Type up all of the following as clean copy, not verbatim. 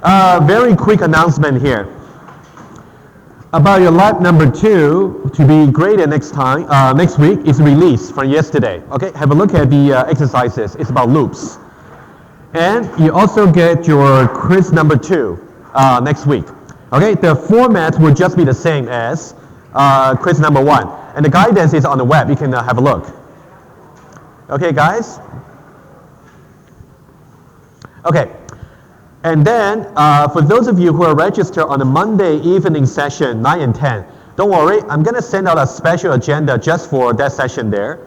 Very quick announcement here. About your lab number 2 to be graded next week is released from yesterday. Okay, have a look at the exercises. It's about loops. And you also get your quiz number 2 next week. Okay, the format will just be the same as quiz number 1. And the guidance is on the web. You can have a look. Okay, guys? Okay. And then, for those of you who are registered on the Monday evening session, 9 and 10, don't worry, I'm going to send out a special agenda just for that session there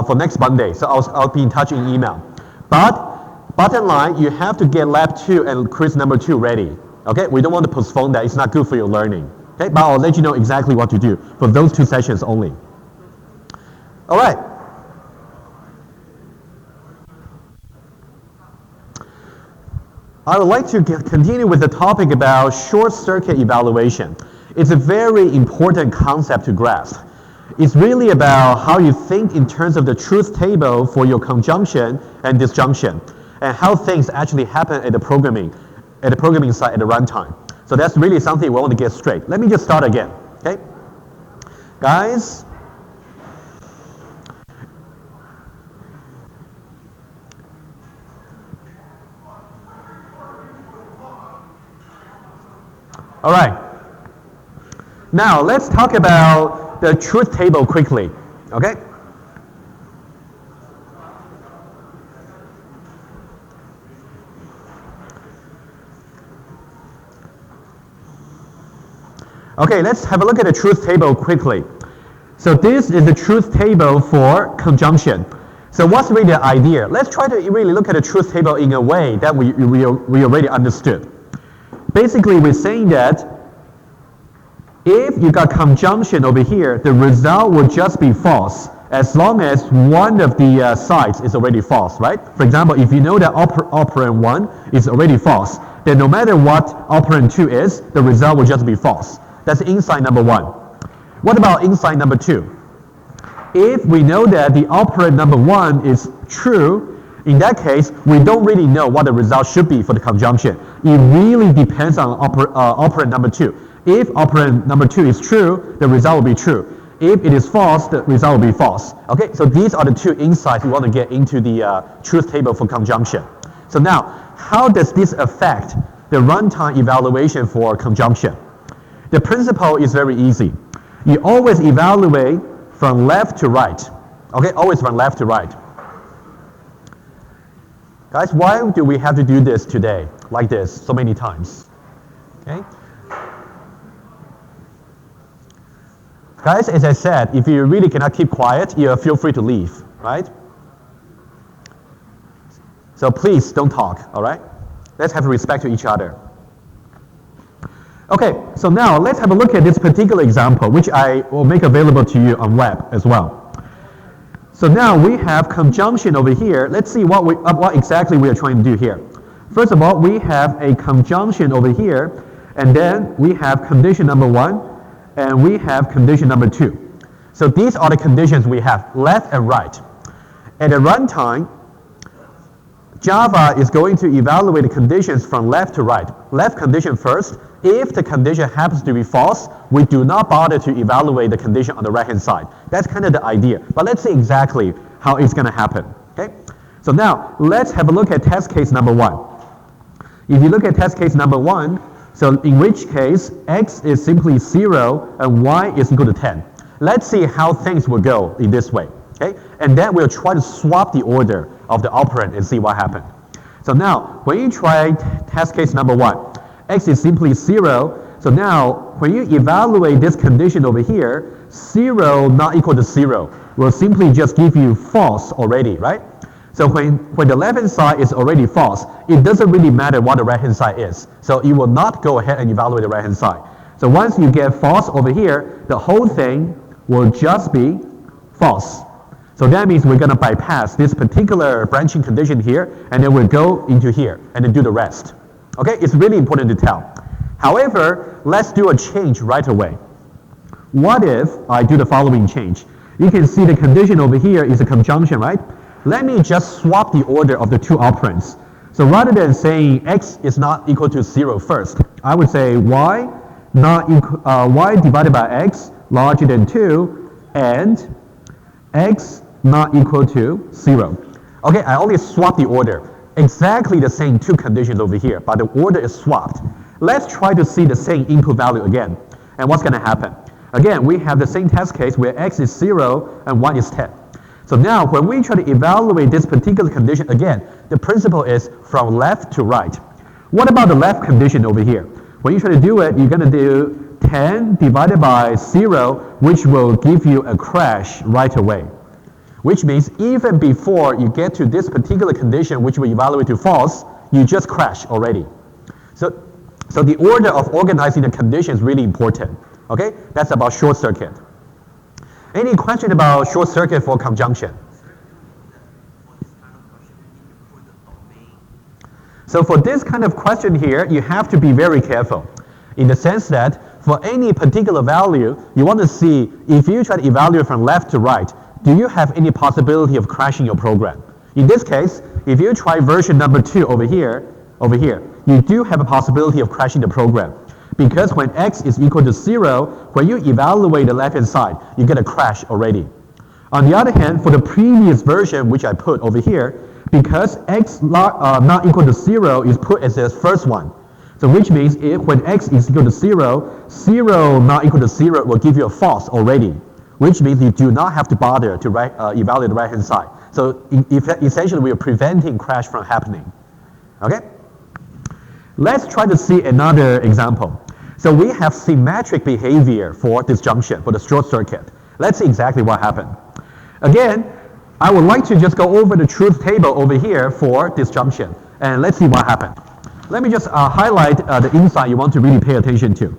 for next Monday. So I'll be in touch in email. But, bottom line, you have to get lab 2 and quiz number 2 ready. Okay, we don't want to postpone that. It's not good for your learning. Okay, but I'll let you know exactly what to do for those 2 sessions only. All right. I would like to continue with the topic about short circuit evaluation. It's a very important concept to grasp. It's really about how you think in terms of the truth table for your conjunction and disjunction, and how things actually happen at the programming side at the runtime. So that's really something we want to get straight. Let me just start again, okay? Guys, all right. Now let's talk about the truth table quickly, okay? Okay, let's have a look at the truth table quickly. So this is the truth table for conjunction. So what's really the idea? Let's try to really look at the truth table in a way that we already understood. Basically, we're saying that if you got conjunction over here, the result will just be false as long as one of the sides is already false, right? For example, if you know that operand 1 is already false, then no matter what operand 2 is, the result will just be false. That's inside number 1. What about inside number 2? If we know that the operand number 1 is true, in that case, we don't really know what the result should be for the conjunction. It really depends on operand number 2. If operand number 2 is true, the result will be true. If it is false, the result will be false. Okay, so these are the 2 insights we want to get into the truth table for conjunction. So now, how does this affect the runtime evaluation for conjunction? The principle is very easy. You always evaluate from left to right. Okay, always from left to right. Guys, why do we have to do this today, like this, so many times? Okay? Guys, as I said, if you really cannot keep quiet, you feel free to leave, right? So please don't talk, all right? Let's have respect to each other. Okay, so now let's have a look at this particular example, which I will make available to you on web as well. So now we have conjunction over here. Let's see what exactly we are trying to do here. First of all, we have a conjunction over here, and then we have condition number 1, and we have condition number 2. So these are the conditions we have, left and right. At the runtime, Java is going to evaluate the conditions from left to right. Left condition first. If the condition happens to be false, we do not bother to evaluate the condition on the right-hand side. That's kind of the idea. But let's see exactly how it's going to happen. Okay? So now, let's have a look at test case number 1. If you look at test case number 1, so in which case, x is simply 0 and y is equal to 10. Let's see how things will go in this way. Okay? And then we'll try to swap the order of the operand and see what happens. So now, when you try test case number 1, x is simply 0. So now, when you evaluate this condition over here, 0 not equal to 0 will simply just give you false already, right? So when the left-hand side is already false, it doesn't really matter what the right-hand side is. So it will not go ahead and evaluate the right-hand side. So once you get false over here, the whole thing will just be false. So that means we're going to bypass this particular branching condition here, and then we'll go into here and then do the rest. Okay, it's really important to tell. However, let's do a change right away. What if I do the following change? You can see the condition over here is a conjunction, right? Let me just swap the order of the 2 operands. So So rather than saying x is not equal to 0 first, I would say y divided by x larger than 2 and x not equal to 0. Okay, I only swapped the order. Exactly the same two conditions over here, but the order is swapped. Let's try to see the same input value again. And what's going to happen? Again, we have the same test case where x is 0 and y is 10. So now when we try to evaluate this particular condition, again, the principle is from left to right. What about the left condition over here? When you try to do it, you're going to do 10 divided by 0, which will give you a crash right away. Which means even before you get to this particular condition, which we evaluate to false, you just crash already. So the order of organizing the condition is really important. Okay, that's about short circuit. Any question about short circuit for conjunction? So for this kind of question here, you have to be very careful in the sense that for any particular value, you want to see if you try to evaluate from left to right, do you have any possibility of crashing your program? In this case, if you try version number 2 over here, you do have a possibility of crashing the program. Because when x is equal to 0, when you evaluate the left-hand side, you get a crash already. On the other hand, for the previous version, which I put over here, because x not equal to 0 is put as the first one. So which means if when x is equal to 0, 0 not equal to 0 will give you a false already. Which means you do not have to bother to evaluate the right-hand side. So essentially, we are preventing crash from happening. Okay? Let's try to see another example. So we have symmetric behavior for disjunction, for the short circuit. Let's see exactly what happened. Again, I would like to just go over the truth table over here for disjunction. And let's see what happened. Let me just highlight the insight you want to really pay attention to.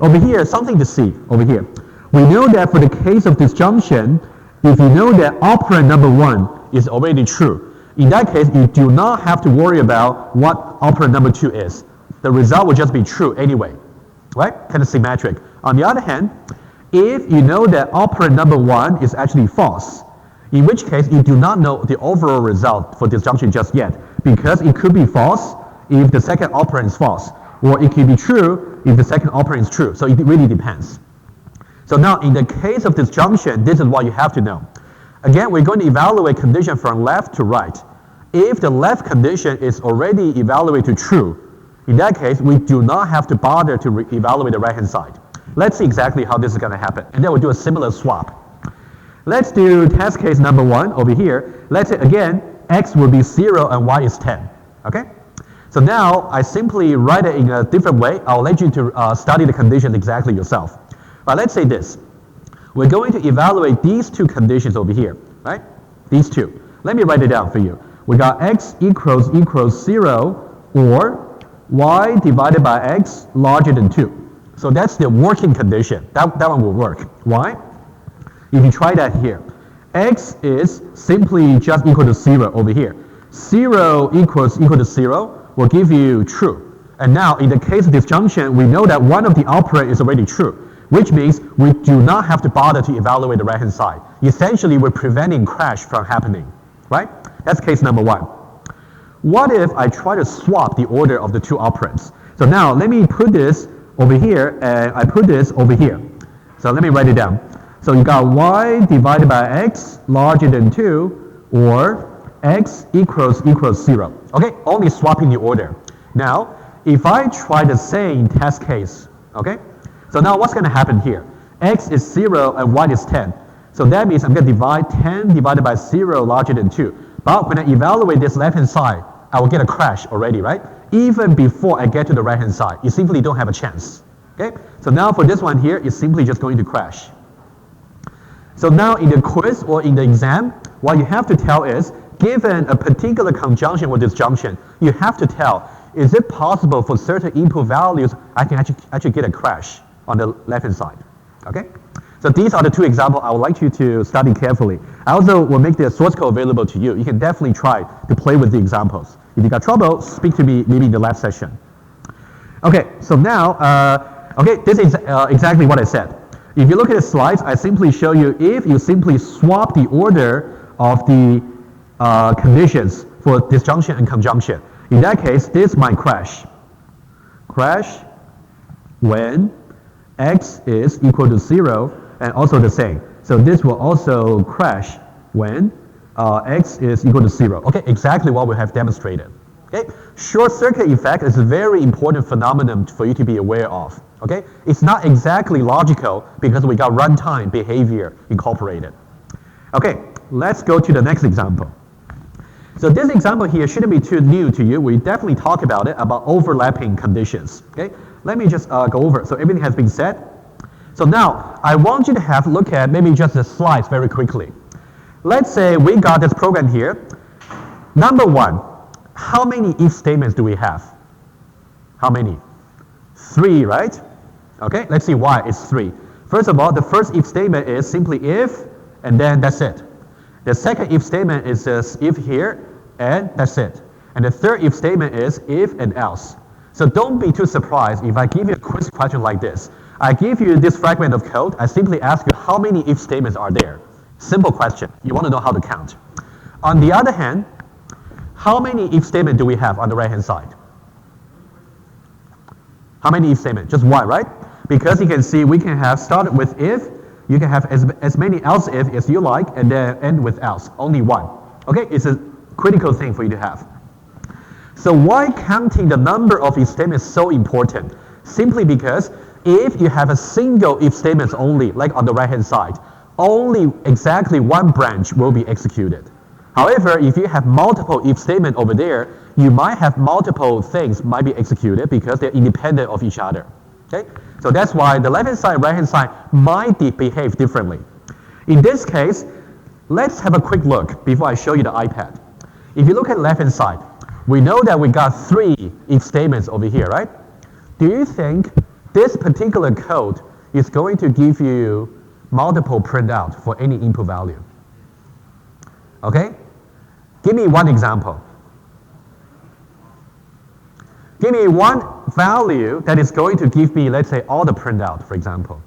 Over here, something to see over here. We know that for the case of disjunction, if you know that operand number 1 is already true, in that case, you do not have to worry about what operand number 2 is. The result will just be true anyway, right? Kind of symmetric. On the other hand, if you know that operand number 1 is actually false, in which case you do not know the overall result for disjunction just yet, because it could be false if the second operand is false, or it could be true if the second operand is true. So it really depends. So now in the case of disjunction, this is what you have to know. Again, we're going to evaluate condition from left to right. If the left condition is already evaluated to true, in that case, we do not have to bother to evaluate the right-hand side. Let's see exactly how this is going to happen. And then we'll do a similar swap. Let's do test case number 1 over here. Let's say, again, x will be 0 and y is 10. Okay? So now, I simply write it in a different way. I'll let you to study the condition exactly yourself. But let's say this. We're going to evaluate these two conditions over here, right? These two. Let me write it down for you. We got x equals 0 or y divided by x larger than 2. So that's the working condition. That one will work. Why? If you try that here, x is simply just equal to 0 over here. 0 equals to 0 will give you true. And now in the case of disjunction, we know that one of the operand is already true, which means we do not have to bother to evaluate the right-hand side. Essentially, we're preventing crash from happening, right? That's case number 1. What if I try to swap the order of the two operands? So now let me put this over here, and I put this over here. So let me write it down. So you got y divided by x larger than 2, or x equals 0. Okay, only swapping the order. Now, if I try the same test case, okay? So now what's going to happen here? X is 0 and y is 10. So that means I'm going to divide 10 divided by 0 larger than 2. But when I evaluate this left-hand side, I will get a crash already, right? Even before I get to the right-hand side, you simply don't have a chance. Okay? So now for this one here, it's simply just going to crash. So now in the quiz or in the exam, what you have to tell is, given a particular conjunction or disjunction, you have to tell, is it possible for certain input values I can actually get a crash on the left-hand side? Okay? So these are the two examples I would like you to study carefully. I also will make the source code available to you. You can definitely try to play with the examples. If you got trouble, speak to me maybe in the lab session. Okay, so now, this is exactly what I said. If you look at the slides, I simply show you if you simply swap the order of the conditions for disjunction and conjunction. In that case, this might crash. Crash when x is equal to 0, and also the same. So this will also crash when x is equal to 0. Okay, exactly what we have demonstrated. Okay, short circuit effect is a very important phenomenon for you to be aware of. Okay, it's not exactly logical because we got runtime behavior incorporated. Okay, let's go to the next example. So this example here shouldn't be too new to you. We definitely talk about it, about overlapping conditions. Okay, let me just go over it. So everything has been said. So now I want you to have a look at maybe just the slides very quickly. Let's say we got this program here. Number one, how many if statements do we have? How many? 3, right? Okay, let's see why it's 3. First of all, the first if statement is simply if, and then that's it. The second if statement is just if here, and that's it. And the third if statement is if and else. So don't be too surprised if I give you a quiz question like this. I give you this fragment of code, I simply ask you how many if statements are there. Simple question. You want to know how to count. On the other hand, how many if statements do we have on the right hand side? How many if statements? Just one, right? Because you can see we can have started with if, you can have as many else if as you like, and then end with else. Only one. Okay, it's a critical thing for you to have. So why counting the number of if statements is so important? Simply because if you have a single if statement only, like on the right hand side, only exactly one branch will be executed. However, if you have multiple if statement over there, you might have multiple things might be executed because they're independent of each other. Okay? So that's why the left hand side, right hand side might behave differently. In this case, let's have a quick look before I show you the iPad. If you look at the left hand side, we know that we got 3 if statements over here, right? Do you think this particular code is going to give you multiple printout for any input value? Okay? Give me one example. Give me one value that is going to give me, let's say, all the printout, for example.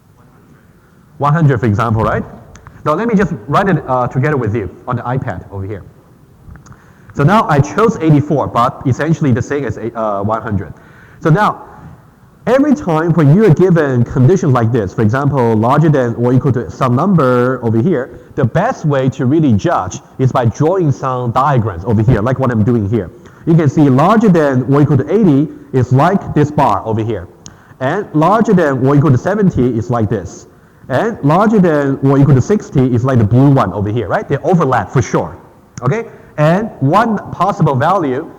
100, for example, right? Now let me just write it together with you on the iPad over here. So now I chose 84, but essentially the same as 100. So now, every time when you are given conditions like this, for example, larger than or equal to some number over here, the best way to really judge is by drawing some diagrams over here, like what I'm doing here. You can see larger than or equal to 80 is like this bar over here. And larger than or equal to 70 is like this. And larger than or equal to 60 is like the blue one over here, right? They overlap for sure. Okay? And one possible value,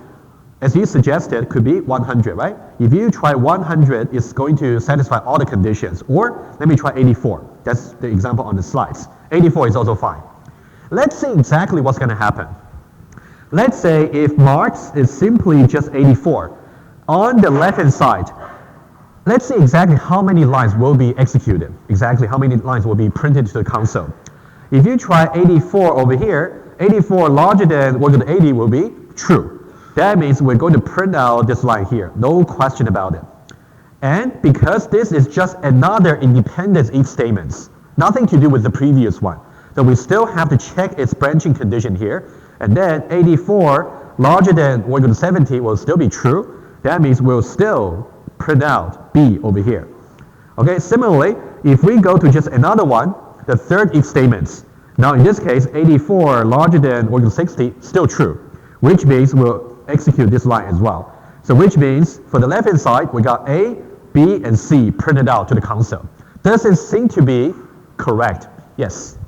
as you suggested, could be 100, right? If you try 100, it's going to satisfy all the conditions. Or let me try 84. That's the example on the slides. 84 is also fine. Let's see exactly what's going to happen. Let's say if marks is simply just 84. On the left-hand side, let's see exactly how many lines will be executed. Exactly how many lines will be printed to the console. If you try 84 over here, 84 larger than or equal to 80 will be true. That means we're going to print out this line here. No question about it. And because this is just another independent if statements, nothing to do with the previous one. So we still have to check its branching condition here. And then 84 larger than or equal to 70 will still be true. That means we'll still print out B over here. Okay, similarly, if we go to just another one, the third if statements. Now in this case, 84 larger than or equal to 60, still true, which means we'll execute this line as well. So which means for the left hand side, we got A, B, and C printed out to the console. Does it seem to be correct? Yes.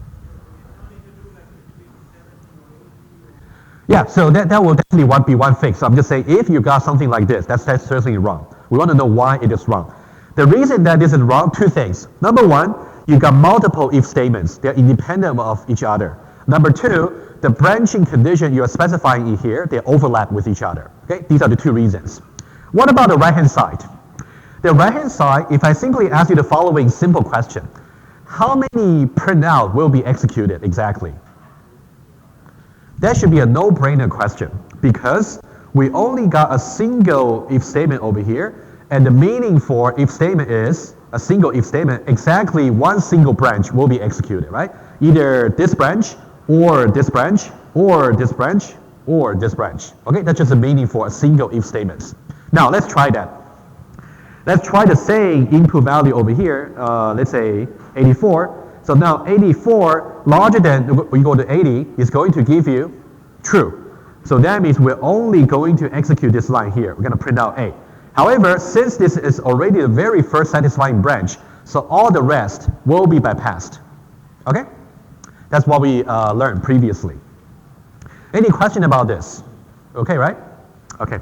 Yeah, so that will definitely be one fix. So I'm just saying if you got something like this, that's certainly wrong. We want to know why it is wrong. The reason that this is wrong, two things. Number one, you got multiple if statements. They're independent of each other. Number two, the branching condition you are specifying in here, they overlap with each other. Okay, these are the two reasons. What about the right-hand side? The right-hand side, if I simply ask you the following simple question, how many printout will be executed exactly? That should be a no-brainer question because we only got a single if statement over here, and the meaning for if statement is a single if statement, exactly one single branch will be executed, right? Either this branch, or this branch, or this branch, or this branch. Okay, that's just the meaning for a single if statement. Now let's try that. Let's try the same input value over here. Let's say 84. So now 84 larger than we go to 80 is going to give you true. So that means we're only going to execute this line here. We're going to print out A. However, since this is already the very first satisfying branch, so all the rest will be bypassed. Okay? That's what we learned previously. Any question about this? Okay, right? Okay.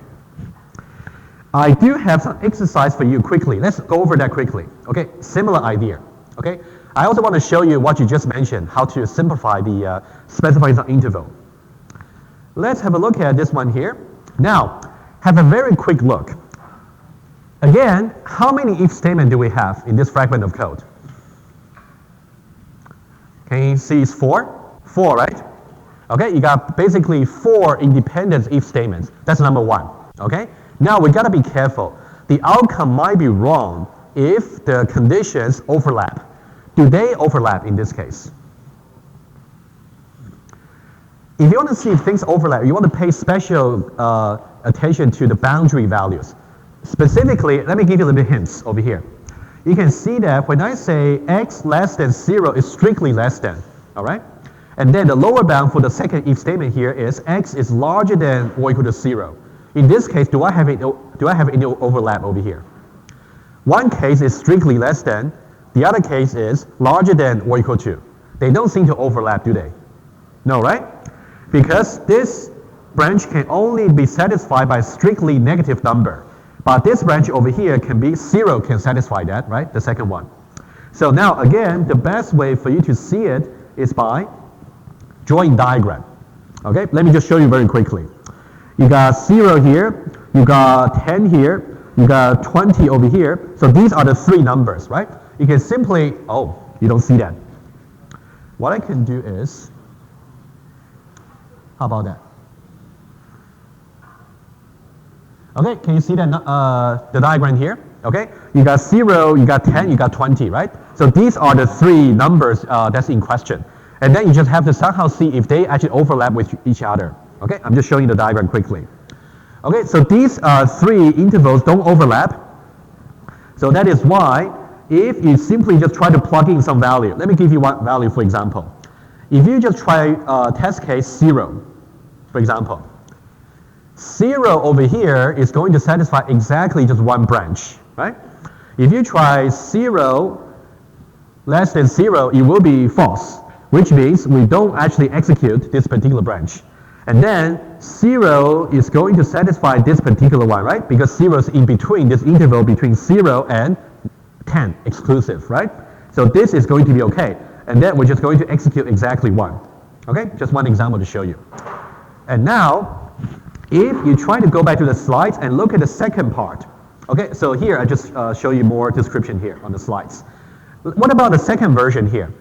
I do have some exercise for you quickly. Let's go over that quickly. Okay, similar idea. Okay, I also want to show you what you just mentioned, how to simplify the specifying some interval. Let's have a look at this one here. Now, have a very quick look. Again, how many if statements do we have in this fragment of code? Can you see it's 4? 4, right? Okay, you got basically 4 independent if statements. That's number 1. Okay? Now we got to be careful. The outcome might be wrong if the conditions overlap. Do they overlap in this case? If you want to see if things overlap, you want to pay special attention to the boundary values. Specifically, let me give you a little bit hints over here. You can see that when I say x less than 0 is strictly less than, all right? And then the lower bound for the second if statement here is x is larger than or equal to 0. In this case, do I have any overlap over here? One case is strictly less than, the other case is larger than or equal to. They don't seem to overlap, do they? No, right? Because this branch can only be satisfied by a strictly negative number. But this branch over here can be 0 can satisfy that, right? The second one. So now again, the best way for you to see it is by drawing diagram. Okay, let me just show you very quickly. You got 0 here, you got 10 here, you got 20 over here. So these are the 3 numbers, right? You can simply, oh, you don't see that. What I can do is, how about that? Okay, can you see that the diagram here? Okay, you got 0, you got 10, you got 20, right? So these are the 3 numbers that's in question. And then you just have to somehow see if they actually overlap with each other. Okay, I'm just showing you the diagram quickly. Okay, so these 3 intervals don't overlap. So that is why if you simply just try to plug in some value, let me give you one value for example. If you just try test case 0, for example, 0 over here is going to satisfy exactly just one branch, right? If you try 0 less than 0, it will be false, which means we don't actually execute this particular branch. And then 0 is going to satisfy this particular one, right? Because 0 is in between, this interval between 0 and 10 exclusive, right? So this is going to be okay. And then we're just going to execute exactly 1. Okay, just one example to show you. And now, if you try to go back to the slides and look at the second part. Okay, so here I just show you more description here on the slides. What about the second version here?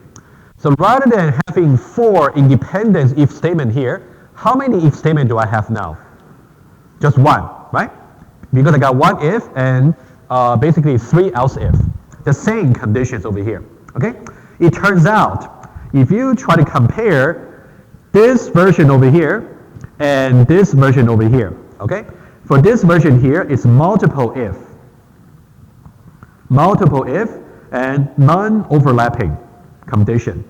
So rather than having 4 independent if statement here, how many if statement do I have now? Just 1, right? Because I got 1 if and basically 3 else if. The same conditions over here, okay? It turns out, if you try to compare this version over here and this version over here, okay? For this version here, it's multiple if. Multiple if and non-overlapping condition.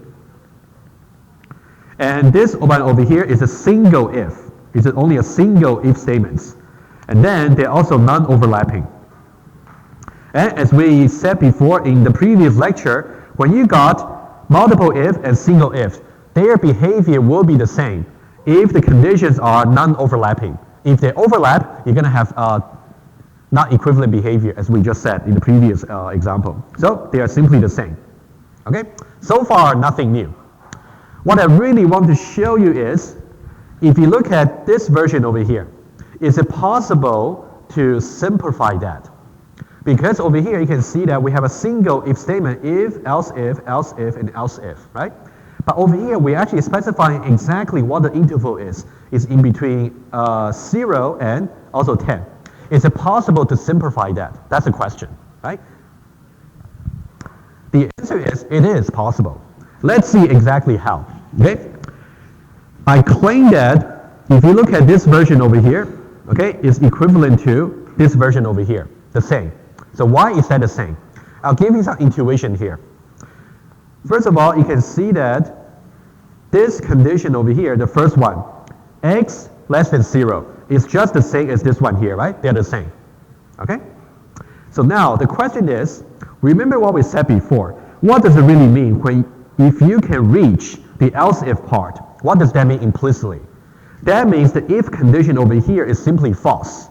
And this one over here is a single if. It's only a single if statements. And then they're also non-overlapping. And as we said before in the previous lecture, when you got multiple if and single if, their behavior will be the same if the conditions are non-overlapping. If they overlap, you're going to have not equivalent behavior as we just said in the previous example. So they are simply the same. Okay? So far, nothing new. What I really want to show you is, if you look at this version over here, is it possible to simplify that? Because over here you can see that we have a single if statement, if, else if, and else if, right? But over here we're actually specifying exactly what the interval is. It's in between 0 and also 10. Is it possible to simplify that? That's the question, right? The answer is, it is possible. Let's see exactly how, okay? I claim that if you look at this version over here, okay, it's equivalent to this version over here, the same. So why is that the same? I'll give you some intuition here. First of all, you can see that this condition over here, the first one, x less than 0, is just the same as this one here, right? They're the same, okay? So now the question is, remember what we said before. What does it really mean if you can reach the else if part? What does that mean implicitly? That means the if condition over here is simply false.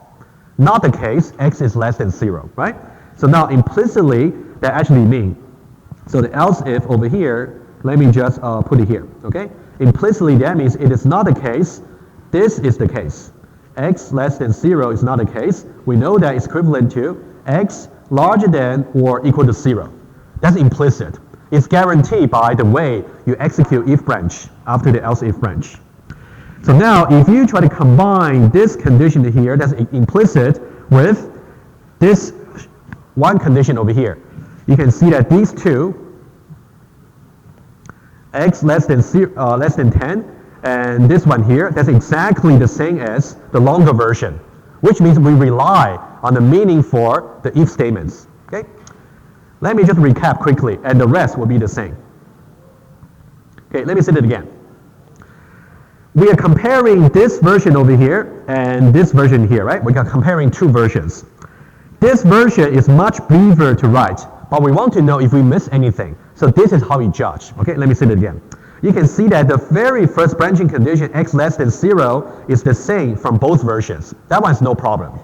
Not the case, x is less than 0, right? So now implicitly, that actually means, so the else if over here, let me just put it here, okay? Implicitly, that means it is not the case, this is the case. X less than 0 is not the case. We know that it's equivalent to x larger than or equal to 0. That's implicit. It's guaranteed by the way you execute if branch after the else if branch. So now, if you try to combine this condition here, that's implicit, with this one condition over here, you can see that these two, x less than 10, and this one here, that's exactly the same as the longer version, which means we rely on the meaning for the if statements. Okay? Let me just recap quickly, and the rest will be the same. Okay, let me say it again. We are comparing this version over here and this version here, right? We are comparing two versions. This version is much briefer to write, but we want to know if we miss anything. So this is how we judge. Okay, let me say it again. You can see that the very first branching condition, x less than 0, is the same from both versions. That one's no problem.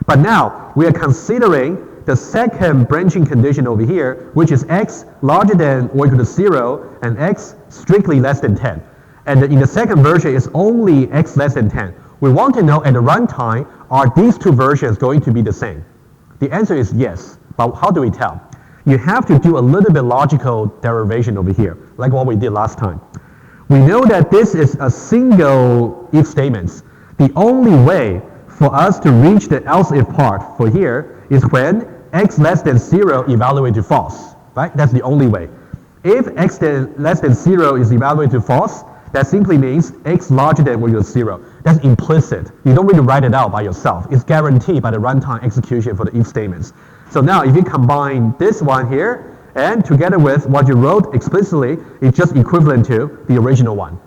But now we are considering the second branching condition over here, which is x larger than or equal to 0 and x strictly less than 10. And in the second version, it's only x less than 10. We want to know at the runtime, are these two versions going to be the same? The answer is yes, but how do we tell? You have to do a little bit logical derivation over here, like what we did last time. We know that this is a single if statement. The only way for us to reach the else if part for here is when x less than 0 evaluate to false, right? That's the only way. If x less than 0 is evaluated to false, that simply means x larger than or equal to 0. That's implicit. You don't really write it out by yourself. It's guaranteed by the runtime execution for the if statements. So now if you combine this one here and together with what you wrote explicitly, it's just equivalent to the original one.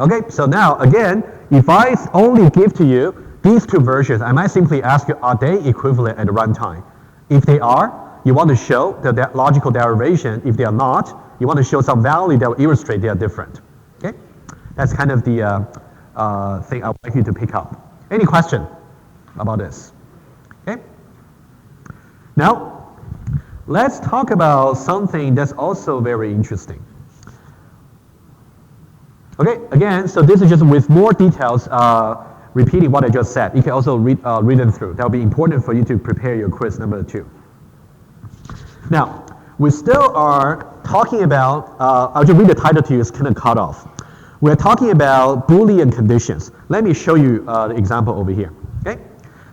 Okay, so now again, if I only give to you these two versions, I might simply ask you, are they equivalent at the runtime? If they are, you want to show the logical derivation. If they are not, you want to show some value that will illustrate they are different. Okay, that's kind of the thing I would like you to pick up. Any question about this? Okay. Now, let's talk about something that's also very interesting. Okay, again, so this is just with more details, repeating what I just said. You can also read them through. That will be important for you to prepare your quiz number 2. Now, we still are talking about, I'll just read the title to you, it's kind of cut off. We're talking about Boolean conditions. Let me show you the example over here. Okay,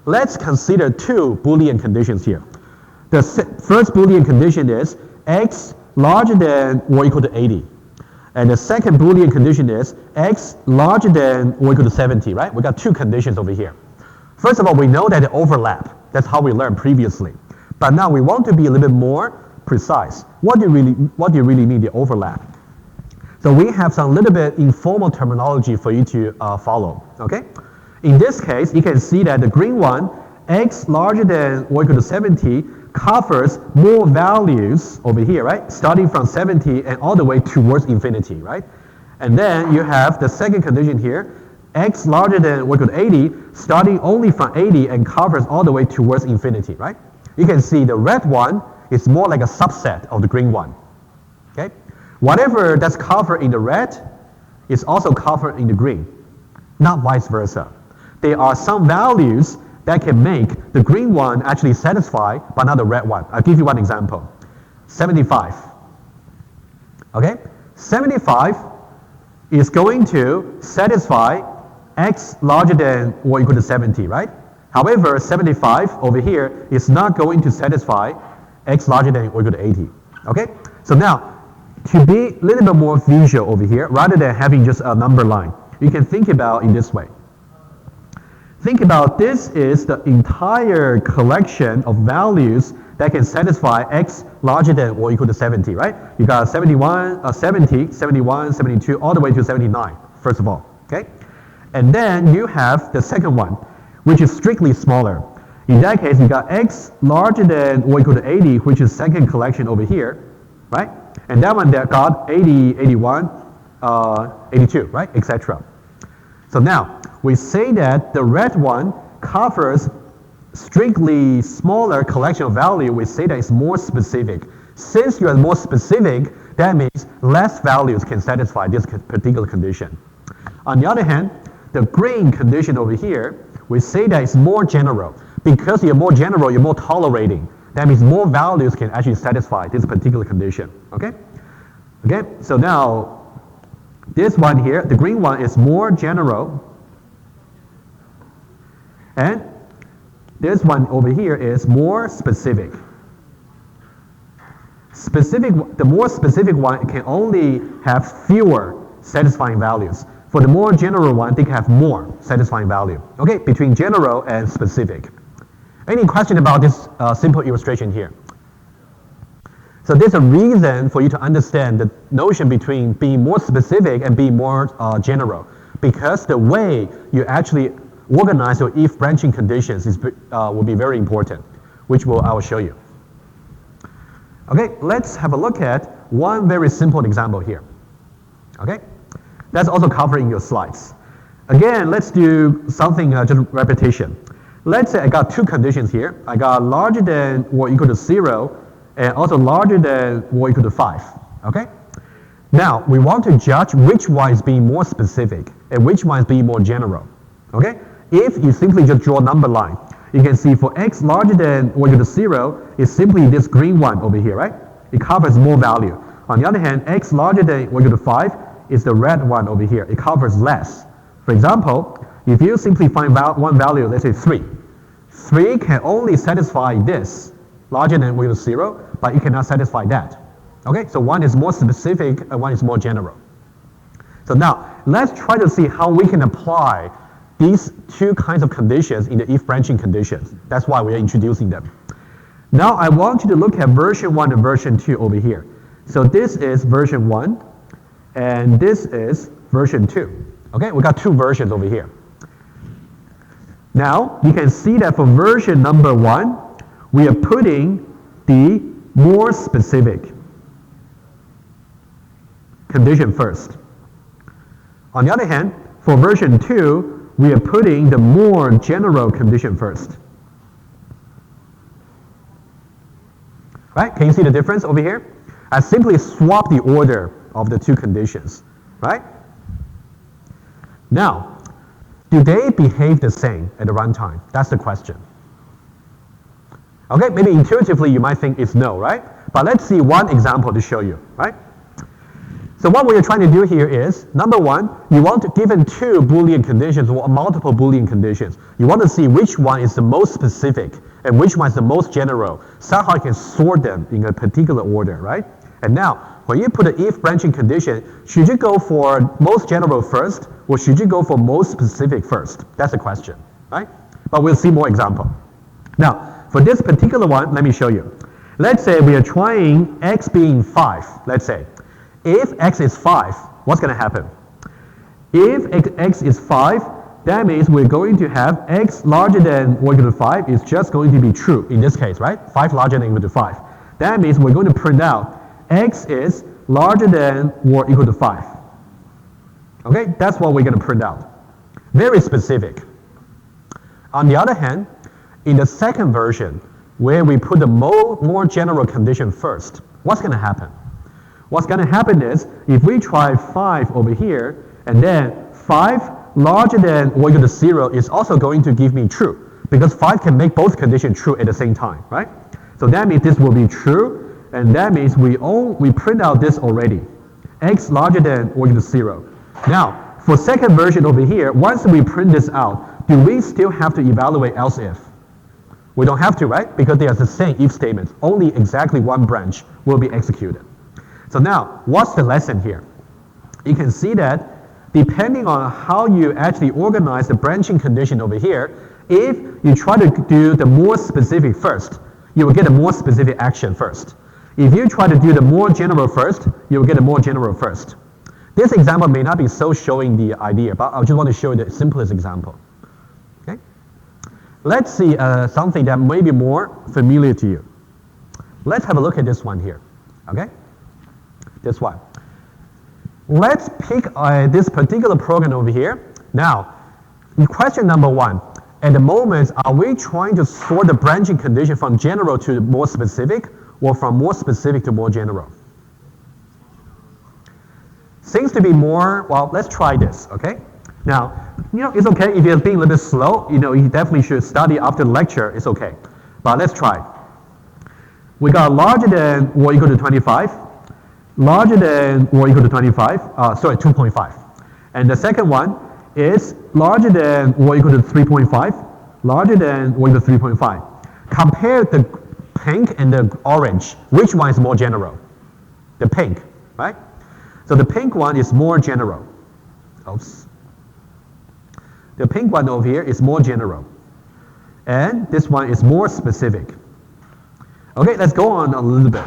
let's consider two Boolean conditions here. The first Boolean condition is x larger than or equal to 80. And the second Boolean condition is x larger than or equal to 70, right? We got two conditions over here. First of all, we know that they overlap. That's how we learned previously. But now we want to be a little bit more precise. What do you really mean the overlap? So we have some little bit informal terminology for you to follow, okay? In this case, you can see that the green one, x larger than or equal to 70, covers more values over here, right? Starting from 70 and all the way towards infinity, right? And then you have the second condition here, x larger than or equal to 80, starting only from 80 and covers all the way towards infinity, right? You can see the red one is more like a subset of the green one, okay? Whatever that's covered in the red is also covered in the green, not vice versa. There are some values that can make the green one actually satisfy, but not the red one. I'll give you one example. 75. Okay? 75 is going to satisfy x larger than or equal to 70, right? However, 75 over here is not going to satisfy x larger than or equal to 80. Okay? So now, to be a little bit more visual over here, rather than having just a number line, you can think about in this way. Think about this is the entire collection of values that can satisfy x larger than or equal to 70, right? You got 71, 70, 71, 72, all the way to 79, first of all, okay? And then you have the second one, which is strictly smaller. In that case, you got x larger than or equal to 80, which is second collection over here, right? And that one that got 80, 81, 82, right, etc. So now, we say that the red one covers strictly smaller collection of value. We say that it's more specific. Since you are more specific, that means less values can satisfy this particular condition. On the other hand, the green condition over here, we say that it's more general. Because you're more general, you're more tolerating. That means more values can actually satisfy this particular condition, okay? Okay, so now, this one here, the green one is more general. And this one over here is more specific. The more specific one can only have fewer satisfying values. For the more general one, they can have more satisfying value. Okay, between general and specific. Any question about this simple illustration here? So there's a reason for you to understand the notion between being more specific and being more general. Because the way you actually organize your if branching conditions will be very important, which I will show you. Okay, let's have a look at one very simple example here. Okay, that's also covered in your slides. Again, let's do something just repetition. Let's say I got two conditions here. I got larger than or equal to 0 and also larger than or equal to 5. Okay? Now, we want to judge which one is being more specific and which one is being more general. Okay? If you simply just draw a number line, you can see for x larger than or equal to 0 is simply this green one over here, right? It covers more value. On the other hand, x larger than or equal to 5 is the red one over here. It covers less. For example, if you simply find one value, let's say 3. 3 can only satisfy this, larger than or equal to 0, but it cannot satisfy that. Okay, so one is more specific and one is more general. So now, let's try to see how we can apply these two kinds of conditions in the if branching conditions. That's why we are introducing them. Now I want you to look at version 1 and version 2 over here. So this is version 1 and this is version 2. Okay, we got two versions over here. Now you can see that for version number 1, we are putting the more specific condition first. On the other hand, for version 2, we are putting the more general condition first. Right? Can you see the difference over here? I simply swap the order of the two conditions. Right? Now, do they behave the same at the runtime? That's the question. Okay, maybe intuitively you might think it's no, right? But let's see one example to show you, right? So what we are trying to do here is, number one, you want to, given two Boolean conditions or multiple Boolean conditions, you want to see which one is the most specific and which one is the most general. Somehow you can sort them in a particular order, right? And now, when you put an if branching condition, should you go for most general first or should you go for most specific first? That's the question, right? But we'll see more example. Now, for this particular one, let me show you. Let's say we are trying x being 5, let's say. If x is 5, what's going to happen? If x is 5, that means we're going to have x larger than or equal to 5 is just going to be true in this case, right? 5 larger than or equal to 5. That means we're going to print out x is larger than or equal to 5. Okay, that's what we're going to print out. Very specific. On the other hand, in the second version, where we put the more general condition first, what's going to happen? What's going to happen is, if we try 5 over here, and then 5 larger than or equal to 0 is also going to give me true, because 5 can make both conditions true at the same time, right? So that means this will be true, and that means we print out this already, x larger than or equal to 0. Now, for second version over here, once we print this out, do we still have to evaluate else if? We don't have to, right? Because they are the same if statements. Only exactly one branch will be executed. So now, what's the lesson here? You can see that depending on how you actually organize the branching condition over here, if you try to do the more specific first, you will get a more specific action first. If you try to do the more general first, you will get a more general first. This example may not be so showing the idea, but I just want to show you the simplest example. Okay? Let's see something that may be more familiar to you. Let's have a look at this one here. Okay? This one. Let's pick this particular program over here. Now, question number 1. At the moment, are we trying to sort the branching condition from general to more specific, or from more specific to more general? Seems to be more, well, let's try this, okay? Now, it's okay if you're being a little bit slow, you definitely should study after the lecture, it's okay. But let's try. We got larger than or equal to 25, larger than or equal to 2.5. And the second one is larger than or equal to 3.5, larger than or equal to 3.5. Compare the pink and the orange. Which one is more general? The pink, right? So the pink one is more general. Oops. The pink one over here is more general. And this one is more specific. Okay, let's go on a little bit.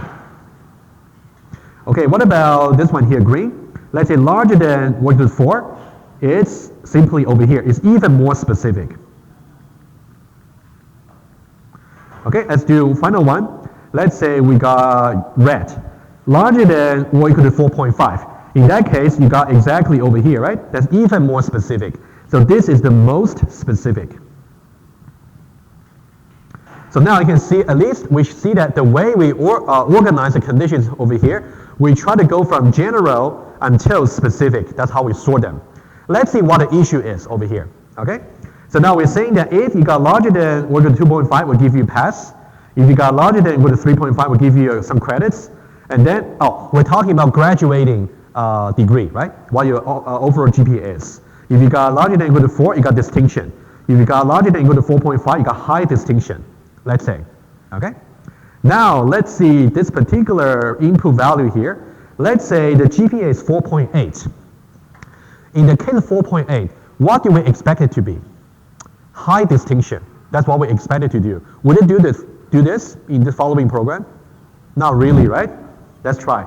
Okay, what about this one here, green? Let's say larger than or equal to 4. It's simply over here. It's even more specific. Okay, let's do final one. Let's say we got red. Larger than or equal to 4.5. In that case, you got exactly over here, right? That's even more specific. So this is the most specific. So now you can see, at least we see that the way we organize the conditions over here, we try to go from general until specific. That's how we sort them. Let's see what the issue is over here, okay? So now we're saying that if you got larger than or equal to 2.5, we'll give you a pass. If you got larger than or equal to 3.5, we'll give you some credits. And then, we're talking about graduating degree, right? What your overall GPA is. If you got larger than or equal to 4, you got distinction. If you got larger than or equal to 4.5, you got high distinction, let's say, okay? Now, let's see this particular input value here. Let's say the GPA is 4.8. In the case of 4.8, what do we expect it to be? High distinction. That's what we expect it to do. Would it do this in the following program? Not really, right? Let's try.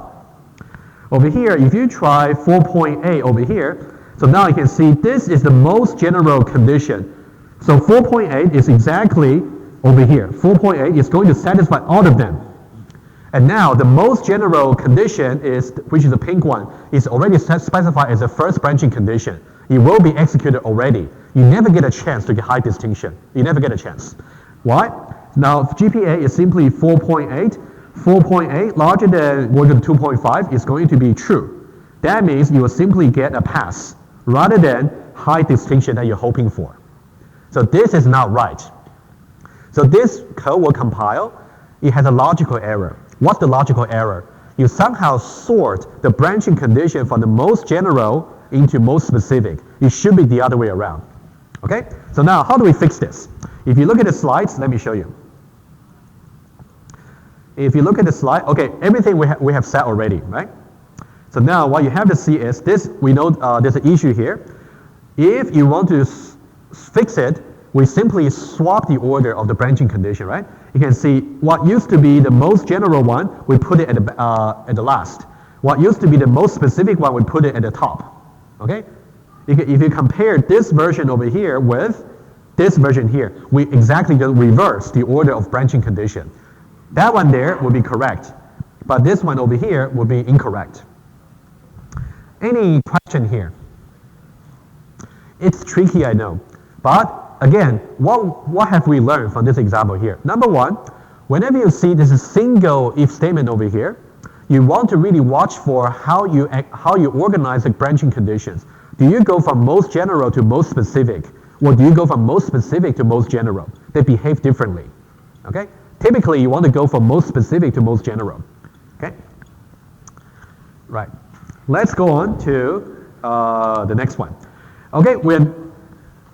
Over here, if you try 4.8 over here, so now you can see this is the most general condition. So 4.8 is exactly over here. 4.8 is going to satisfy all of them. And now the most general condition is, which is the pink one, is already specified as the first branching condition. It will be executed already. You never get a chance to get high distinction. You never get a chance. Why? Now GPA is simply 4.8. 4.8 larger than or equal to 2.5 is going to be true. That means you will simply get a pass rather than high distinction that you're hoping for. So this is not right. So this code will compile. It has a logical error. What's the logical error? You somehow sort the branching condition from the most general into most specific. It should be the other way around. Okay? So now, how do we fix this? If you look at the slides, let me show you. If you look at the slide, okay, everything we have set already, right? So now what you have to see is this. We know there's an issue here. If you want to fix it, we simply swap the order of the branching condition, right? You can see what used to be the most general one, we put it at the last. What used to be the most specific one, we put it at the top. Okay? If you compare this version over here with this version here, we exactly reverse the order of branching condition. That one there will be correct, but this one over here will be incorrect. Any question here? It's tricky, I know, but again, what have we learned from this example here? Number one, whenever you see this single if statement over here, you want to really watch for how you organize the branching conditions. Do you go from most general to most specific, or do you go from most specific to most general? They behave differently. Okay? Typically, you want to go from most specific to most general. Okay? Right. Let's go on to the next one. Okay,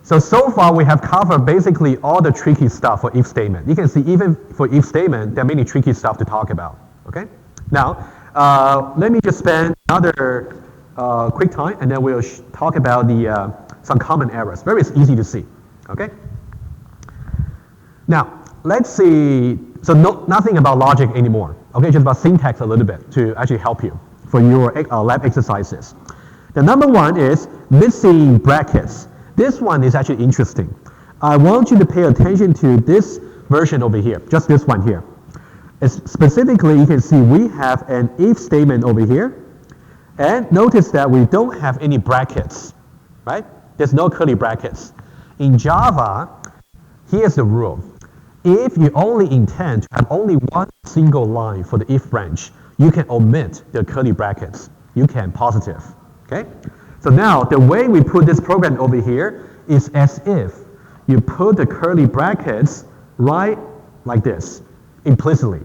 so far we have covered basically all the tricky stuff for if statement. You can see even for if statement, there are many tricky stuff to talk about. Okay? Now, let me just spend another quick time, and then we'll talk about the some common errors. Very easy to see. Okay. Now let's see. So nothing about logic anymore. Okay, just about syntax a little bit to actually help you for your lab exercises. The number one is missing brackets. This one is actually interesting. I want you to pay attention to this version over here, just this one here. Specifically, you can see we have an if statement over here, and notice that we don't have any brackets, right? There's no curly brackets. In Java, here's the rule. If you only intend to have only one single line for the if branch, you can omit the curly brackets. You can positive, okay? So now, the way we put this program over here is as if you put the curly brackets right like this, implicitly.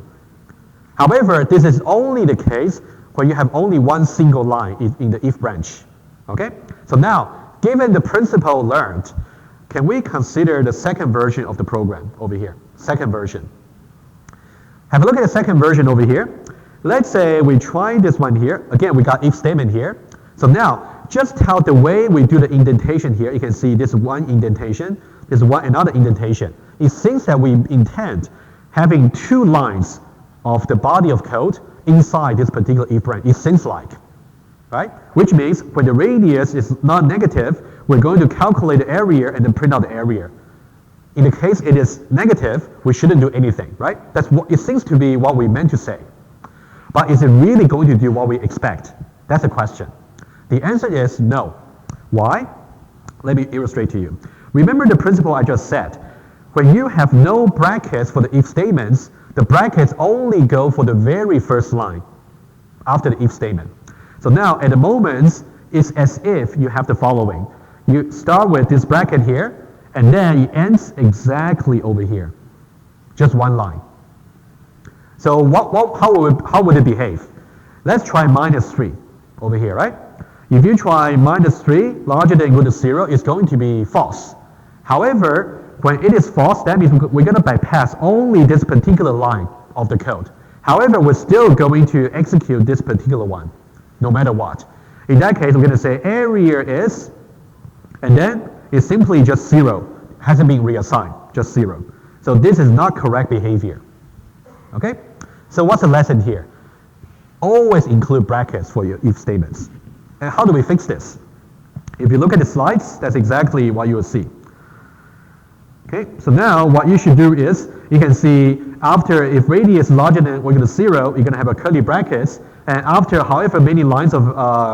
However, this is only the case when you have only one single line in the if branch, okay? So now, given the principle learned, can we consider the second version of the program over here? Second version. Have a look at the second version over here. Let's say we try this one here. Again, we got if statement here. So now, just tell the way we do the indentation here. You can see this one indentation, this one another indentation. It seems that we intend having two lines of the body of code inside this particular if branch. It seems like, right? Which means when the radius is not negative, we're going to calculate the area and then print out the area. In the case it is negative, we shouldn't do anything, right? That's what it seems to be what we meant to say. But is it really going to do what we expect? That's the question. The answer is no. Why? Let me illustrate to you. Remember the principle I just said. When you have no brackets for the if statements, the brackets only go for the very first line after the if statement. So now at the moment, it's as if you have the following. You start with this bracket here, and then it ends exactly over here. Just one line. So how would it behave? Let's try -3 over here, right? If you try -3 larger than or equal to 0, it's going to be false. However, when it is false, that means we're going to bypass only this particular line of the code. However, we're still going to execute this particular one, no matter what. In that case, we're going to say area is, and then it's simply just 0. Hasn't been reassigned, just 0. So this is not correct behavior. Okay? So what's the lesson here? Always include brackets for your if statements. And how do we fix this? If you look at the slides, that's exactly what you will see. Okay, so now what you should do is, you can see after if radius larger than or equal to 0, you're going to have a curly brackets, and after however many lines of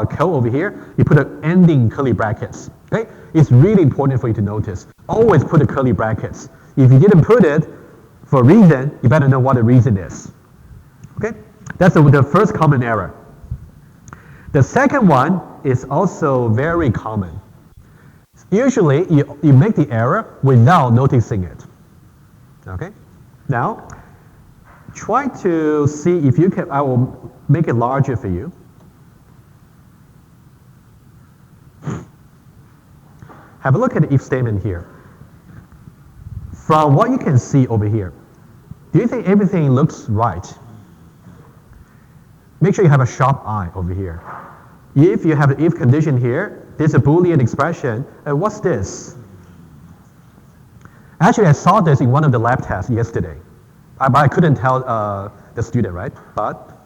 code over here, you put an ending curly brackets. Okay, it's really important for you to notice. Always put the curly brackets. If you didn't put it for a reason, you better know what the reason is. Okay, that's the first common error. The second one is also very common. Usually, you make the error without noticing it. Okay? Now, try to see if you can, I will make it larger for you. Have a look at the if statement here. From what you can see over here, do you think everything looks right? Make sure you have a sharp eye over here. If you have the if condition here, this is a Boolean expression, and what's this? Actually, I saw this in one of the lab tests yesterday. But I couldn't tell the student, right? But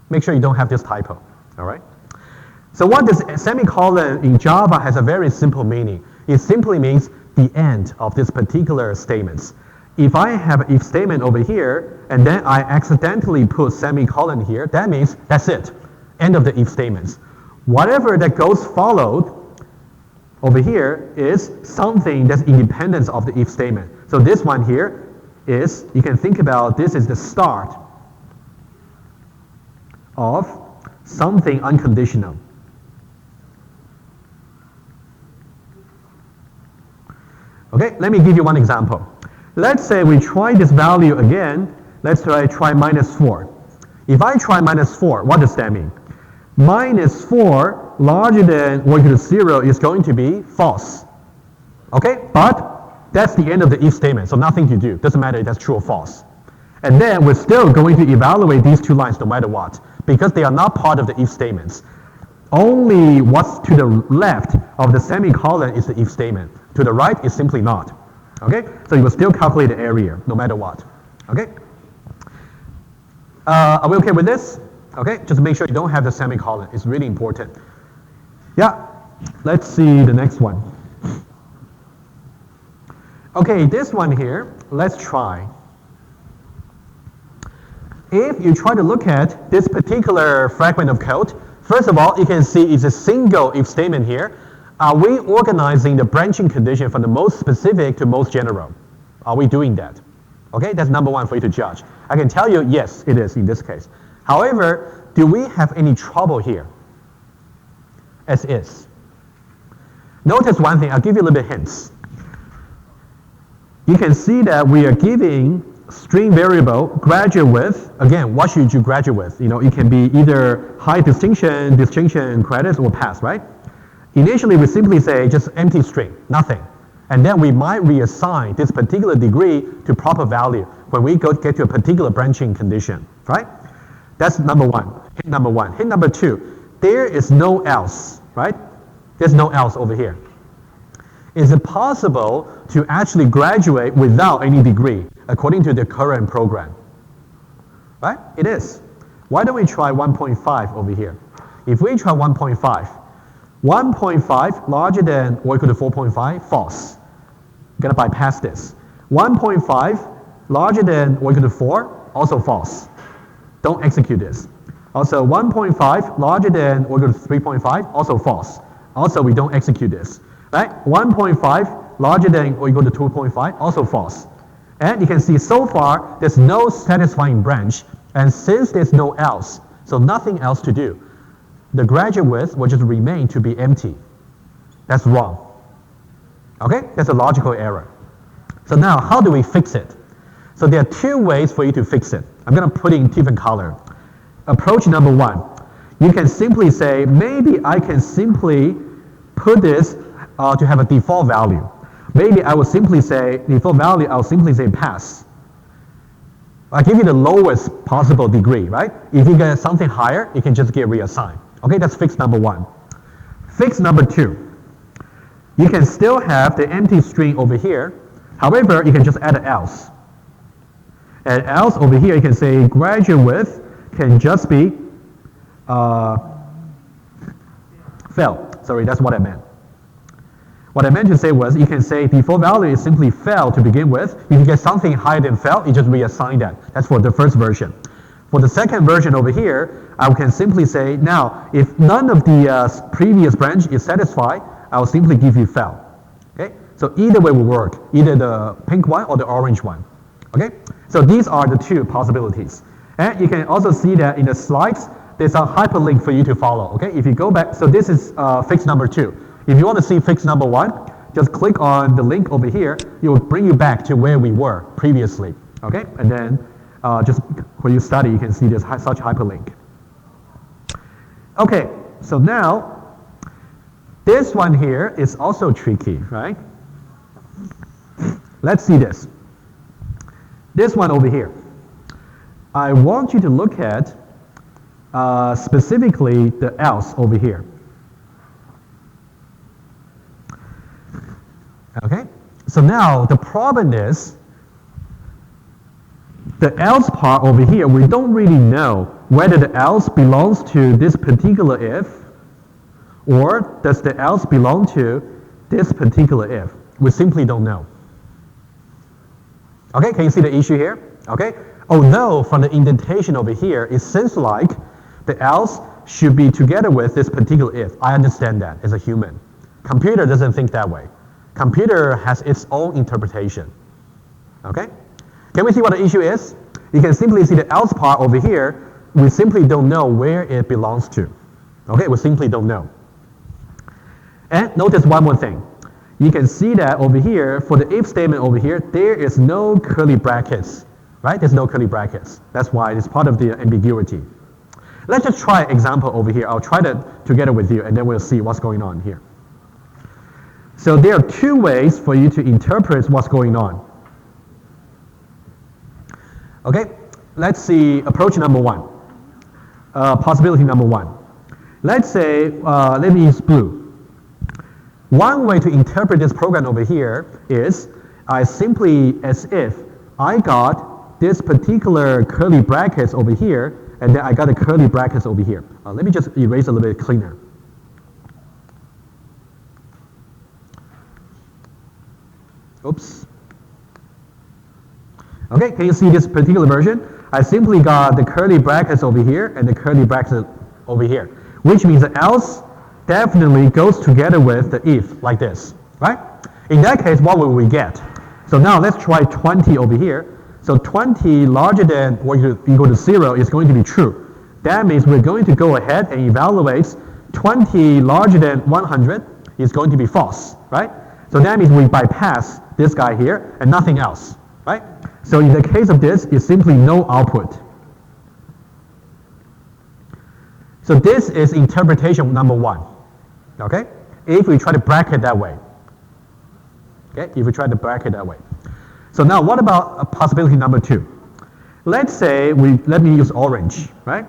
make sure you don't have this typo, all right? So what this semicolon in Java has a very simple meaning. It simply means the end of this particular statements. If I have an if statement over here, and then I accidentally put semicolon here, that means that's it. End of the if statements. Whatever that goes followed over here is something that's independent of the if statement. So this one here is, you can think about this is the start of something unconditional. Okay, let me give you one example. Let's say we try this value again. Let's try -4. If I try -4, what does that mean? -4 larger than or equal to 0 is going to be false. Okay, but that's the end of the if statement, so nothing to do. Doesn't matter if that's true or false. And then we're still going to evaluate these two lines no matter what, because they are not part of the if statements. only what's to the left of the semicolon is the if statement. To the right is simply not. Okay, so you will still calculate the area no matter what. Okay, are we okay with this? Okay, just make sure you don't have the semicolon. It's really important. Yeah, let's see the next one. Okay, this one here, let's try. If you try to look at this particular fragment of code, first of all, you can see it's a single if statement here. Are we organizing the branching condition from the most specific to most general? Are we doing that? Okay, that's number one for you to judge. I can tell you, yes, it is in this case. However, do we have any trouble here? As is. Notice one thing, I'll give you a little bit hints. You can see that we are giving string variable graduate with. Again, what should you graduate with? You know, it can be either high distinction, credits, or pass, right? Initially, we simply say just empty string, nothing. And then we might reassign this particular degree to proper value when we get to a particular branching condition, right? That's number one, hint number one. Hint number two, there is no else, right? There's no else over here. Is it possible to actually graduate without any degree according to the current program? Right? It is. Why don't we try 1.5 over here? If we try 1.5, 1.5 larger than or equal to 4.5, false. You're going to bypass this. 1.5 larger than or equal to 4, also false. Don't execute this. Also 1.5 larger than or equal to 3.5, also false. Also, we don't execute this. Right? 1.5 larger than or equal to 2.5, also false. And you can see so far, there's no satisfying branch. And since there's no else, so nothing else to do, the graduate width will just remain to be empty. That's wrong. Okay? That's a logical error. So now, how do we fix it? So there are two ways for you to fix it. I'm going to put it in different color. Approach number one. You can simply say, maybe I can simply put this to have a default value. Maybe I will simply say, default value, I'll simply say pass. I give you the lowest possible degree, right? If you get something higher, you can just get reassigned. Okay, that's fix number one. Fix number two. You can still have the empty string over here. However, you can just add an else. And else over here, you can say graduate width can just be fail. Sorry, that's what I meant. What I meant to say was you can say default value is simply fail to begin with. If you get something higher than fail, you just reassign that. That's for the first version. For the second version over here, I can simply say, now, if none of the previous branch is satisfied, I'll simply give you fail. Okay? So either way will work, either the pink one or the orange one. Okay? So these are the two possibilities. And you can also see that in the slides, there's a hyperlink for you to follow. Okay? If you go back, so this is fix number two. If you want to see fix number one, just click on the link over here. It will bring you back to where we were previously. Okay? And then just when you study, you can see there's such hyperlink. Okay, so now this one here is also tricky, right? Let's see this. This one over here. I want you to look at specifically the else over here. Okay, so now the problem is the else part over here, we don't really know whether the else belongs to this particular if or does the else belong to this particular if. We simply don't know. Okay, can you see the issue here? Okay, although from the indentation over here, it seems like the else should be together with this particular if. I understand that as a human. Computer doesn't think that way. Computer has its own interpretation. Okay? Can we see what the issue is? You can simply see the else part over here. We simply don't know where it belongs to. Okay? We simply don't know. And notice one more thing. You can see that over here, for the if statement over here, there is no curly brackets. Right? There's no curly brackets. That's why it's part of the ambiguity. Let's just try an example over here. I'll try that together with you, and then we'll see what's going on here. So there are two ways for you to interpret what's going on. Okay, let's see approach number one. Possibility number one. Let's say, let me use blue. One way to interpret this program over here is I simply, as if I got this particular curly brackets over here, and then I got a curly brackets over here. Let me just erase a little bit cleaner. Oops. Okay, can you see this particular version? I simply got the curly brackets over here and the curly brackets over here, which means the else definitely goes together with the if, like this, right? In that case, what will we get? So now let's try 20 over here. So 20 larger than or equal to 0 is going to be true. That means we're going to go ahead and evaluate 20 larger than 100 is going to be false, right? So that means we bypass this guy here and nothing else, right? So in the case of this, it's simply no output. So this is interpretation number 1, okay? If we try to bracket that way, okay? If we try to bracket that way. So now what about possibility number 2? Let's say let me use orange, right?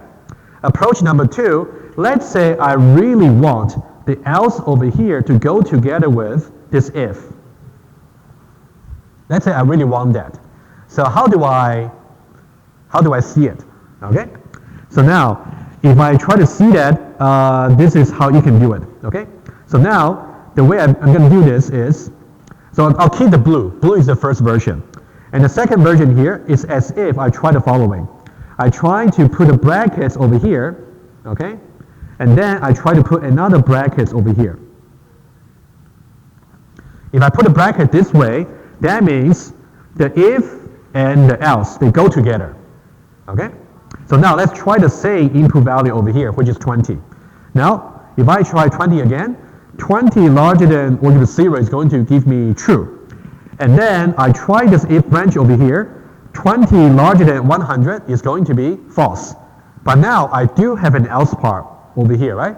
Approach number 2, let's say I really want the else over here to go together with this if. Let's say I really want that. So how do I see it? Okay? So now, if I try to see that, this is how you can do it. Okay? So now, the way I'm going to do this is, so I'll keep the blue. Blue is the first version. And the second version here is as if I try the following. I try to put a brackets over here, okay? And then I try to put another brackets over here. If I put a bracket this way, that means the if and the else, they go together, okay? So now let's try the same input value over here, which is 20. Now, if I try 20 again, 20 larger than or equal to 0 is going to give me true. And then I try this if branch over here, 20 larger than 100 is going to be false. But now I do have an else part over here, right?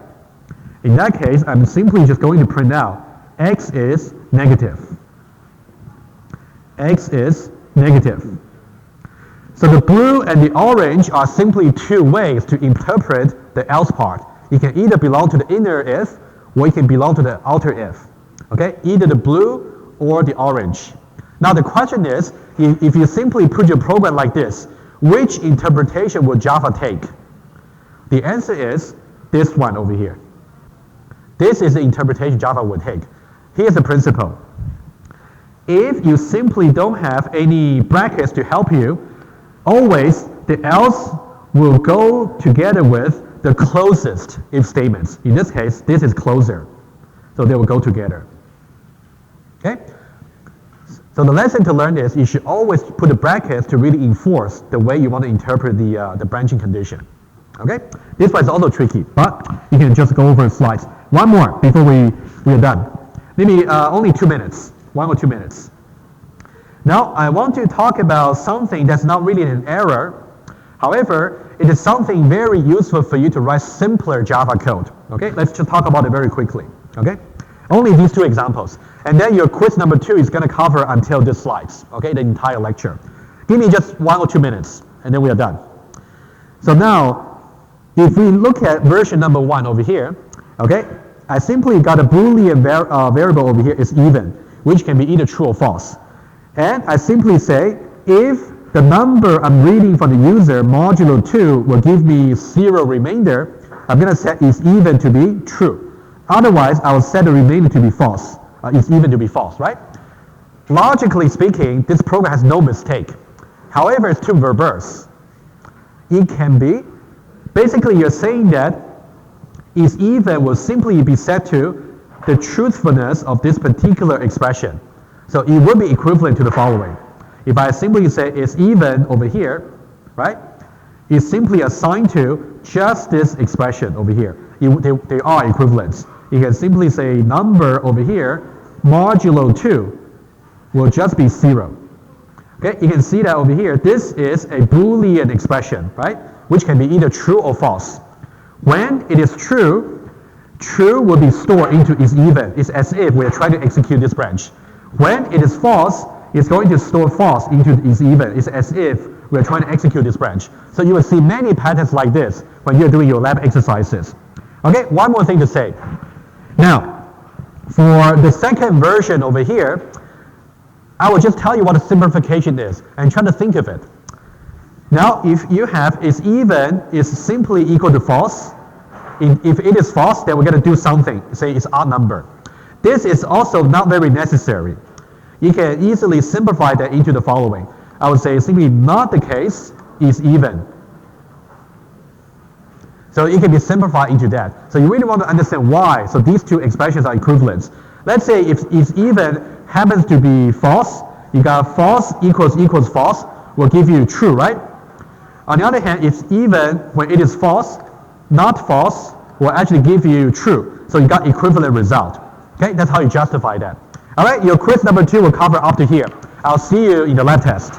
In that case, I'm simply just going to print out x is negative. X is negative. So the blue and the orange are simply two ways to interpret the else part. It can either belong to the inner if, or it can belong to the outer if. Okay, either the blue or the orange. Now the question is, if you simply put your program like this, which interpretation will Java take? The answer is this one over here. This is the interpretation Java would take. Here's the principle. If you simply don't have any brackets to help you, always the else will go together with the closest if statements. In this case, this is closer. So they will go together. Okay? So the lesson to learn is you should always put the brackets to really enforce the way you want to interpret the branching condition. Okay? This one is also tricky, but you can just go over the slides. One more before we are done. Maybe only 2 minutes. 1 or 2 minutes. Now, I want to talk about something that's not really an error. However, it is something very useful for you to write simpler Java code. Okay? Let's just talk about it very quickly. Okay? Only these 2 examples. And then your quiz number 2 is going to cover until this slides. Okay? The entire lecture. Give me just 1 or 2 minutes, and then we are done. So now, if we look at version number 1 over here, okay? I simply got a Boolean variable over here is even, which can be either true or false. And I simply say, if the number I'm reading from the user modulo 2 will give me 0 remainder, I'm going to set is even to be true. Otherwise, I will set the remainder to be false. Is even to be false, right? Logically speaking, this program has no mistake. However, it's too verbose. It can be, basically you're saying that is even will simply be set to the truthfulness of this particular expression. So it would be equivalent to the following. If I simply say is even over here, right? It's simply assigned to just this expression over here. They are equivalents. You can simply say number over here, modulo 2 will just be 0. Okay, you can see that over here, this is a Boolean expression, right? Which can be either true or false. When it is true, true will be stored into is even. It's as if we're trying to execute this branch. When it is false, it's going to store false into is even. It's as if we're trying to execute this branch. So you will see many patterns like this when you're doing your lab exercises. Okay, one more thing to say. Now, for the second version over here, I will just tell you what a simplification is and try to think of it. Now, if you have is even is simply equal to false, if it is false, then we're going to do something, say it's odd number. This is also not very necessary. You can easily simplify that into the following. I would say simply not the case is even. So it can be simplified into that. So you really want to understand why. So these two expressions are equivalents. Let's say if is even happens to be false, you got false equals false will give you true, right? On the other hand, if even when it is false, not false will actually give you true. So you got equivalent result. Okay, that's how you justify that. All right, your quiz number 2 will cover up to here. I'll see you in the lab test.